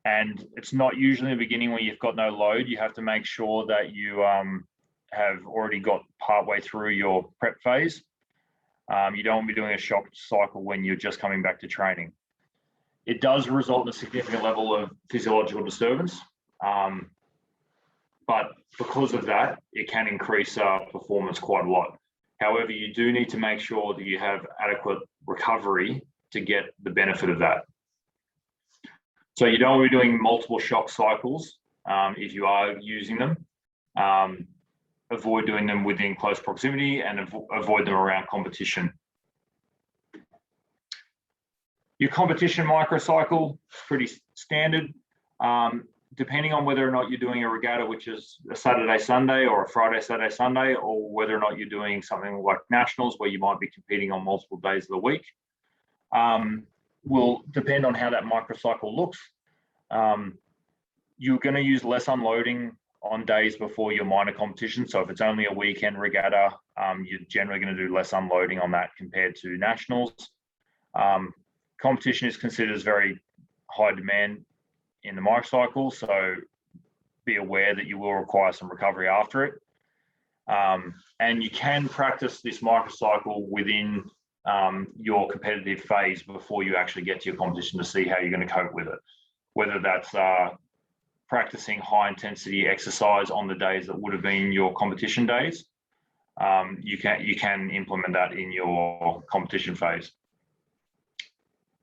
And it's not usually in the beginning when you've got no load. You have to make sure that you have already got partway through your prep phase. You don't want to be doing a shock cycle when you're just coming back to training. It does result in a significant level of physiological disturbance. But because of that, it can increase performance quite a lot. However, you do need to make sure that you have adequate recovery to get the benefit of that. So you don't want to be doing multiple shock cycles if you are using them. Avoid doing them within close proximity and avoid them around competition. Your competition microcycle is pretty standard. Depending on whether or not you're doing a regatta, which is a Saturday, Sunday, or a Friday, Saturday, Sunday, or whether or not you're doing something like nationals where you might be competing on multiple days of the week, will depend on how that microcycle looks. You're going to use less unloading on days before your minor competition. So if it's only a weekend regatta, you're generally going to do less unloading on that compared to nationals. Competition is considered as very high demand in the microcycle, so be aware that you will require some recovery after it. And you can practice this microcycle within your competitive phase before you actually get to your competition to see how you're going to cope with it. Whether that's practicing high intensity exercise on the days that would have been your competition days, you can implement that in your competition phase.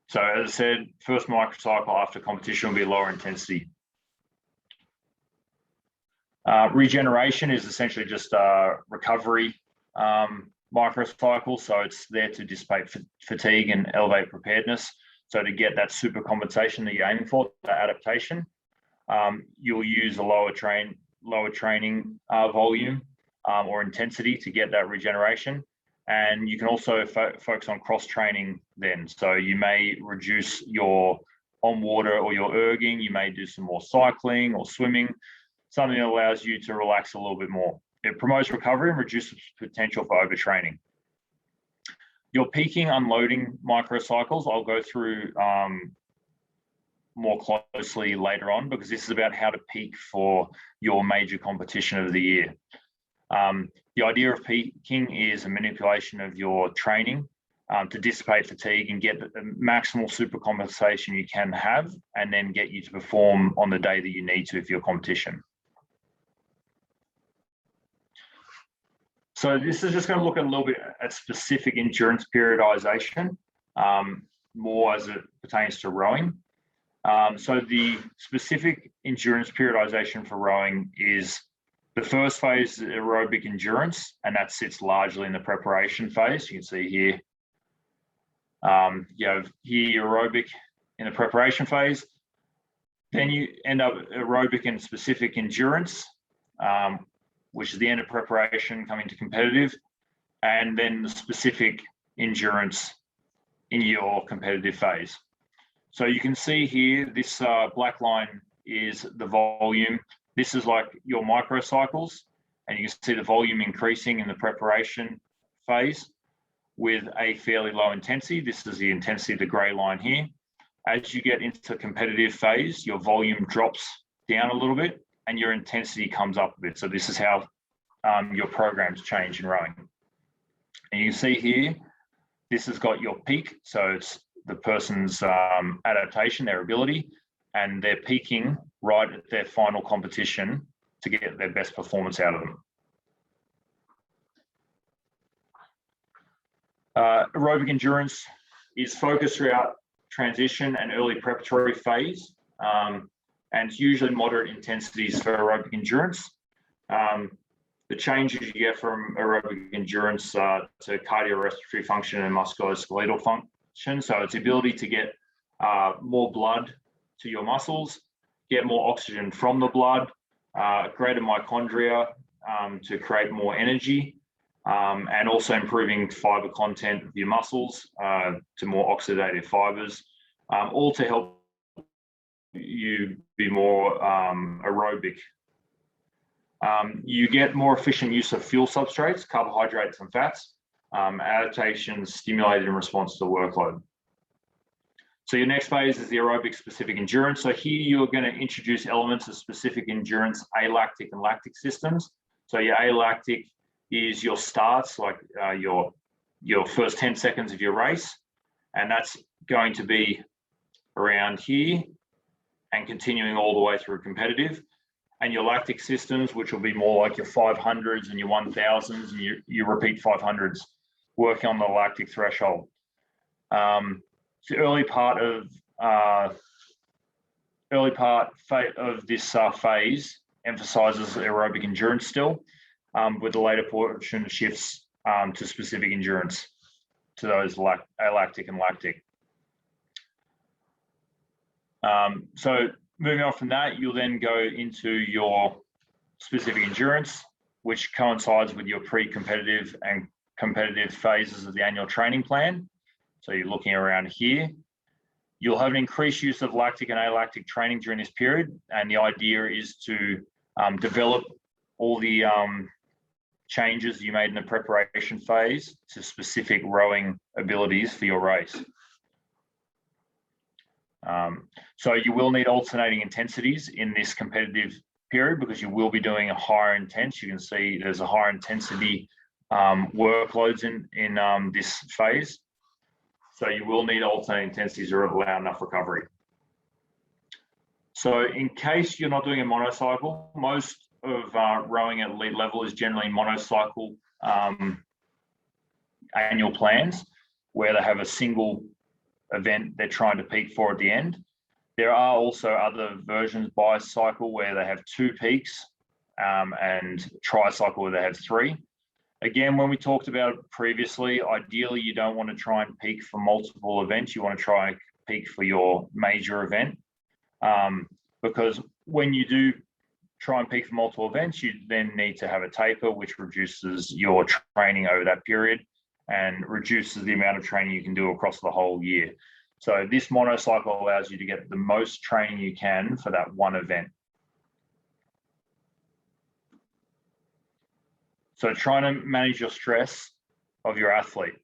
So as I said, first microcycle after competition will be lower intensity. Regeneration is essentially just a recovery microcycle. So it's there to dissipate fatigue and elevate preparedness. So to get that super compensation that you're aiming for, that adaptation, you'll use a lower training volume or intensity to get that regeneration. And you can also focus on cross training then. So you may reduce your on water or your erging. You may do some more cycling or swimming, something that allows you to relax a little bit more. It promotes recovery and reduces potential for overtraining. Your peaking, unloading microcycles, I'll go through more closely later on, because this is about how to peak for your major competition of the year. The idea of peaking is a manipulation of your training to dissipate fatigue and get the maximal super compensation you can have, and then get you to perform on the day that you need to for your competition. So this is just going to look a little bit at specific endurance periodization, more as it pertains to rowing. So the specific endurance periodization for rowing is the first phase, aerobic endurance, and that sits largely in the preparation phase. You can see here, you have here aerobic in the preparation phase. Then you end up aerobic and specific endurance, which is the end of preparation coming to competitive, and then the specific endurance in your competitive phase. So you can see here, this black line is the volume. This is like your microcycles, and you can see the volume increasing in the preparation phase with a fairly low intensity. This is the intensity of the gray line here. As you get into competitive phase, your volume drops down a little bit and your intensity comes up a bit. So this is how your programs change in rowing. And you can see here, this has got your peak. So it's the person's adaptation, their ability, and they're peaking right at their final competition to get their best performance out of them. Aerobic endurance is focused throughout transition and early preparatory phase, and it's usually moderate intensities for aerobic endurance. The changes you get from aerobic endurance to cardiorespiratory function and musculoskeletal function. So it's the ability to get more blood to your muscles, get more oxygen from the blood, greater mitochondria to create more energy, and also improving fiber content of your muscles to more oxidative fibers, all to help you be more aerobic. You get more efficient use of fuel substrates, carbohydrates and fats, adaptations stimulated in response to the workload. So your next phase is the aerobic specific endurance. So here you're going to introduce elements of specific endurance, alactic and lactic systems. So your alactic is your starts, like your first 10 seconds of your race, and that's going to be around here and continuing all the way through competitive. And your lactic systems, which will be more like your 500s and your 1000s, and you repeat 500s, working on the lactic threshold. The early part of this phase emphasizes aerobic endurance still, with the later portion shifts to specific endurance, to those alactic and lactic. So moving on from that, you'll then go into your specific endurance, which coincides with your pre-competitive and competitive phases of the annual training plan. So you're looking around here. You'll have an increased use of lactic and alactic training during this period. And the idea is to develop all the changes you made in the preparation phase to specific rowing abilities for your race. So you will need alternating intensities in this competitive period, because you will be doing a higher intense. You can see there's a higher intensity workloads in this phase. So you will need alternating intensities to allow enough recovery. So in case you're not doing a monocycle, most of rowing at elite level is generally monocycle annual plans, where they have a single event they're trying to peak for at the end. There are also other versions, bicycle, where they have 2 peaks, and tricycle where they have 3. Again, when we talked about it previously, ideally you don't want to try and peak for multiple events. You want to try and peak for your major event, because when you do try and peak for multiple events, you then need to have a taper, which reduces your training over that period and reduces the amount of training you can do across the whole year. So this monocycle allows you to get the most training you can for that one event. So trying to manage your stress of your athlete.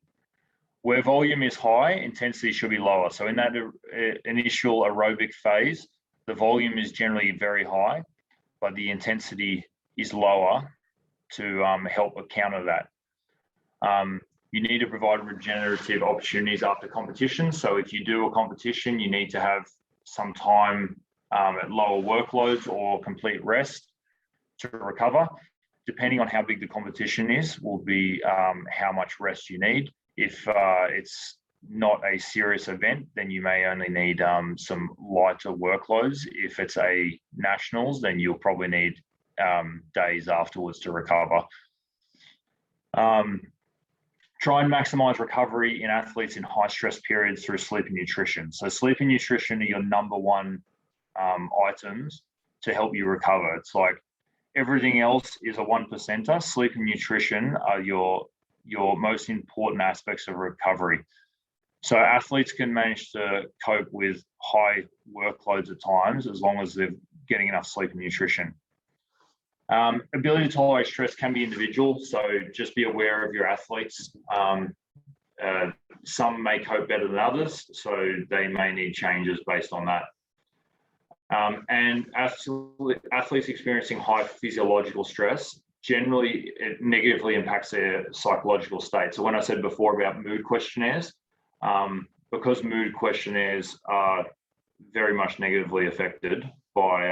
Where volume is high, intensity should be lower. So in that initial aerobic phase, the volume is generally very high, but the intensity is lower to help counter that. You need to provide regenerative opportunities after competition. So if you do a competition, you need to have some time at lower workloads or complete rest to recover. Depending on how big the competition is, will be how much rest you need. If it's not a serious event, then you may only need some lighter workloads. If it's a nationals, then you'll probably need days afterwards to recover. Try and maximize recovery in athletes in high stress periods through sleep and nutrition. So sleep and nutrition are your number one items to help you recover. It's like everything else is a 1%er. Sleep and nutrition are your most important aspects of recovery. So athletes can manage to cope with high workloads at times as long as they're getting enough sleep and nutrition. Ability to tolerate stress can be individual, so just be aware of your athletes. Some may cope better than others, so they may need changes based on that. And athletes experiencing high physiological stress, generally it negatively impacts their psychological state. So when I said before about mood questionnaires, because mood questionnaires are very much negatively affected by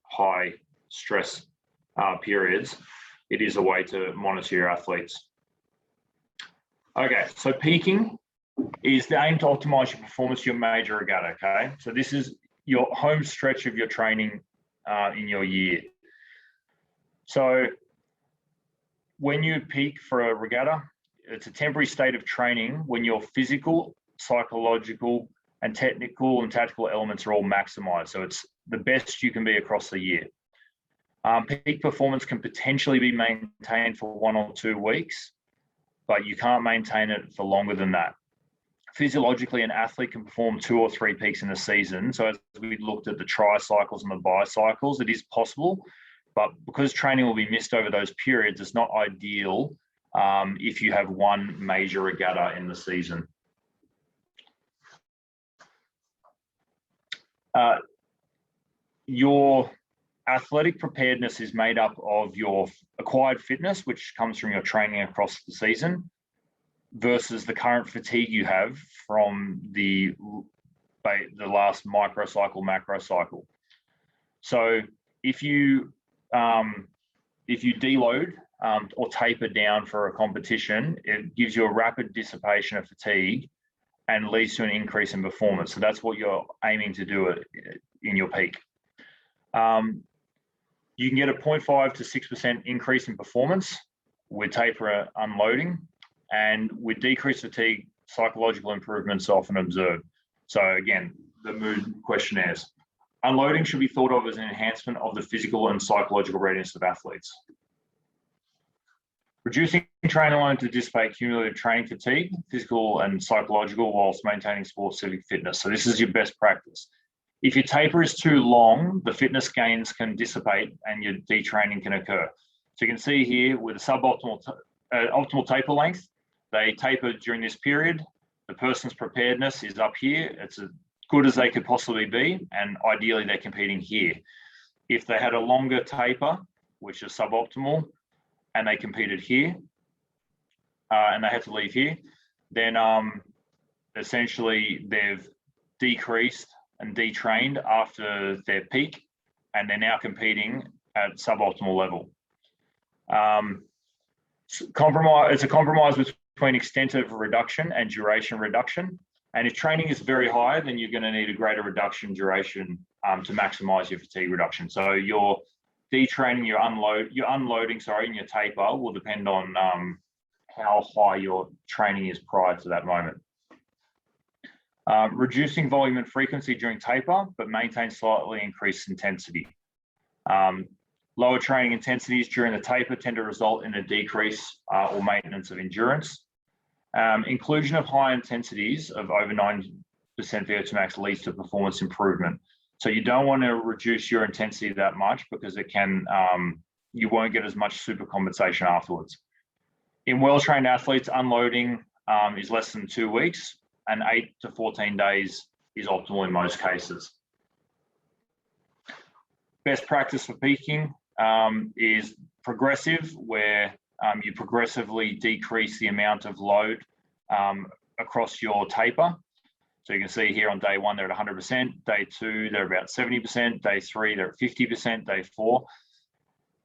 high stress periods, it is a way to monitor your athletes. Okay, so peaking is the aim to optimize your performance, your major regatta, okay? So this is your home stretch of your training in your year. So when you peak for a regatta, it's a temporary state of training when your physical, psychological, and technical and tactical elements are all maximized. So it's the best you can be across the year. Peak performance can potentially be maintained for 1 or 2 weeks, but you can't maintain it for longer than that. Physiologically, an athlete can perform 2 or 3 peaks in a season. So as we looked at the tricycles and the bicycles, it is possible, but because training will be missed over those periods, it's not ideal if you have one major regatta in the season. Your athletic preparedness is made up of your acquired fitness, which comes from your training across the season, versus the current fatigue you have from the last microcycle, macrocycle. So if you deload or taper down for a competition, it gives you a rapid dissipation of fatigue and leads to an increase in performance. So that's what you're aiming to do in your peak. You can get a 0.5 to 6% increase in performance with taper unloading, and with decreased fatigue, psychological improvements are often observed. So again, the mood questionnaires. Unloading should be thought of as an enhancement of the physical and psychological readiness of athletes. Reducing training alone to dissipate cumulative training fatigue, physical and psychological, whilst maintaining sports-specific fitness. So this is your best practice. If your taper is too long, the fitness gains can dissipate and your detraining can occur. So you can see here with a suboptimal optimal taper length, they taper during this period. The person's preparedness is up here. It's as good as they could possibly be, and ideally they're competing here. If they had a longer taper, which is suboptimal, and they competed here, and they had to leave here, then essentially they've decreased and detrained after their peak, and they're now competing at suboptimal level. It's a compromise between extent of reduction and duration reduction. And if training is very high, then you're going to need a greater reduction duration to maximize your fatigue reduction. So your detraining, your unloading, and your taper will depend on how high your training is prior to that moment. Reducing volume and frequency during taper, but maintain slightly increased intensity. Lower training intensities during the taper tend to result in a decrease or maintenance of endurance. Inclusion of high intensities of over 90% VO2 max leads to performance improvement. So you don't want to reduce your intensity that much because it can, you won't get as much super compensation afterwards. In well-trained athletes, unloading is less than 2 weeks, and 8 to 14 days is optimal in most cases. Best practice for peaking is progressive, where you progressively decrease the amount of load across your taper. So you can see here on day 1, they're at 100%, day 2, they're about 70%, day 3, they're at 50%, day 4.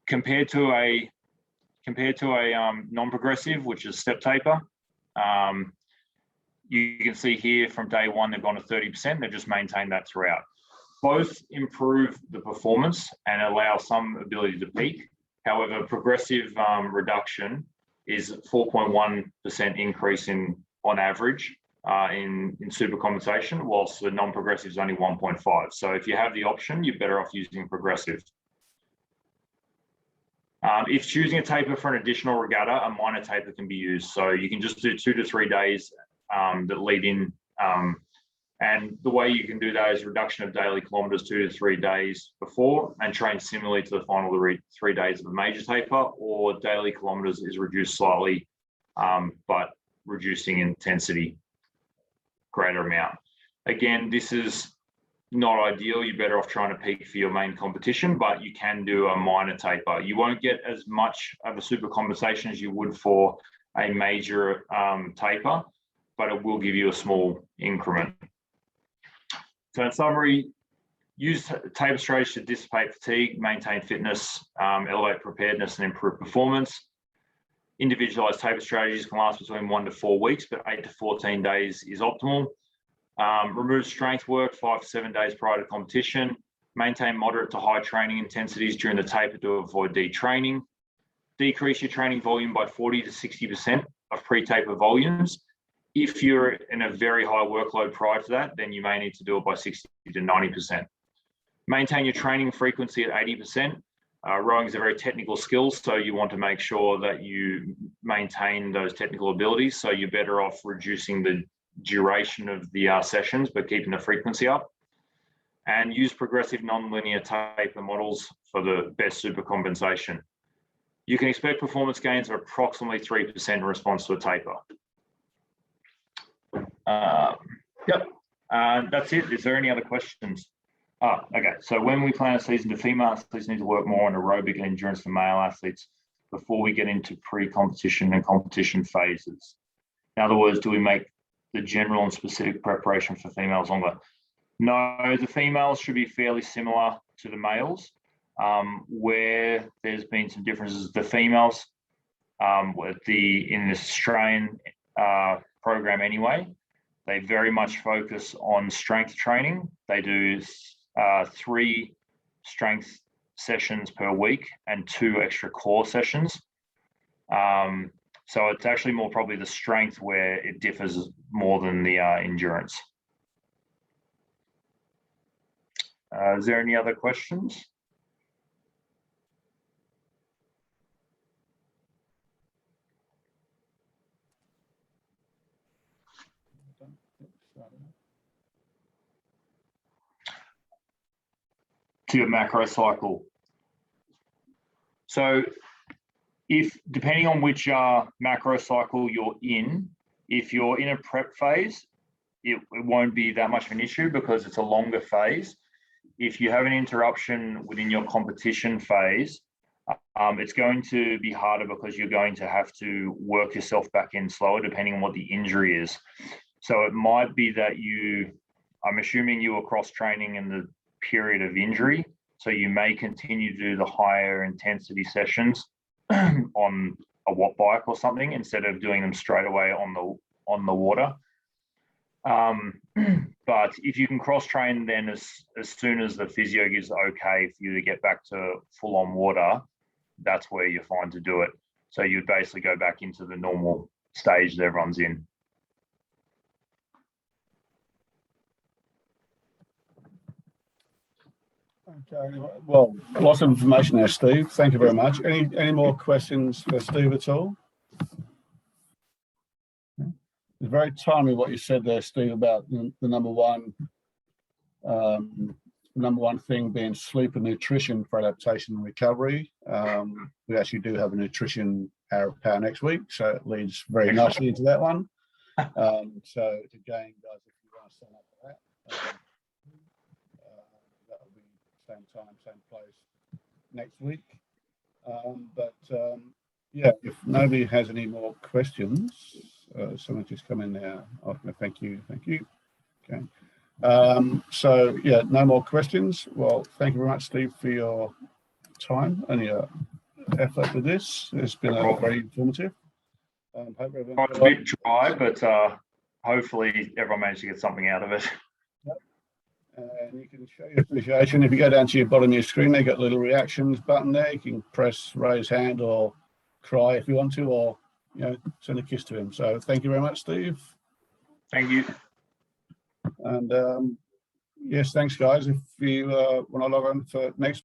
Compared to a non-progressive, which is step taper, you can see here from day 1, they've gone to 30%, they've just maintained that throughout. Both improve the performance and allow some ability to peak. However, progressive reduction is 4.1% increase on average in supercompensation, whilst the non-progressive is only 1.5. So if you have the option, you're better off using progressive. If choosing a taper for an additional regatta, a minor taper can be used. So you can just do 2 to 3 days that lead in. And the way you can do that is reduction of daily kilometres 2 to 3 days before, and train similarly to the final 3 days of a major taper, or daily kilometres is reduced slightly, but reducing intensity greater amount. Again, this is not ideal. You're better off trying to peak for your main competition, but you can do a minor taper. You won't get as much of a supercompensation as you would for a major taper, but it will give you a small increment. So in summary, use taper strategies to dissipate fatigue, maintain fitness, elevate preparedness, and improve performance. Individualized taper strategies can last between 1 to 4 weeks, but 8 to 14 days is optimal. Remove strength work 5 to 7 days prior to competition. Maintain moderate to high training intensities during the taper to avoid detraining. Decrease your training volume by 40 to 60% of pre-taper volumes. If you're in a very high workload prior to that, then you may need to do it by 60 to 90%. Maintain your training frequency at 80%. Rowing is a very technical skill, so you want to make sure that you maintain those technical abilities. So you're better off reducing the duration of the sessions, but keeping the frequency up. And use progressive non-linear taper models for the best supercompensation. You can expect performance gains of approximately 3% in response to a taper. That's it. Is there any other questions? Okay. So when we plan a season, do female athletes need to work more on aerobic and endurance than male athletes before we get into pre-competition and competition phases? In other words, do we make the general and specific preparation for females longer? No, the females should be fairly similar to the males. Where there's been some differences, the females in the Australian program anyway, they very much focus on strength training. They do 3 strength sessions per week and 2 extra core sessions. So it's actually more probably the strength where it differs more than the endurance. Is there any other questions? To your macro cycle. So depending on which macro cycle you're in, if you're in a prep phase, it won't be that much of an issue because it's a longer phase. If you have an interruption within your competition phase, it's going to be harder because you're going to have to work yourself back in slower depending on what the injury is. So it might be that I'm assuming you were cross-training in the period of injury, so you may continue to do the higher intensity sessions on a watt bike or something instead of doing them straight away on the water. But if you can cross-train, then as soon as the physio gives okay for you to get back to full-on water, that's where you're fine to do it. So you'd basically go back into the normal stage that everyone's in. Okay, well, lots of information there, Steve. Thank you very much. Any more questions for Steve at all? It's very timely what you said there, Steve, about the number one thing being sleep and nutrition for adaptation and recovery. We actually do have a nutrition hour of power next week, so it leads very nicely into that one. So again, guys, if you want to sign up for that, that'll be same time, same place next week. Yeah, if nobody has any more questions, someone just come in now. Okay, thank you. Okay. So yeah, no more questions. Well, thank you very much, Steve, for your time and your effort with this. It's been very informative. Hope everyone It's a bit dry, but hopefully everyone managed to get something out of it. And you can show your appreciation. If you go down to your bottom of your screen, they got a little reactions button there. You can press raise hand or cry if you want to, or send a kiss to him. So thank you very much, Steve. Thank you. And yes, thanks, guys. If you want to log on for next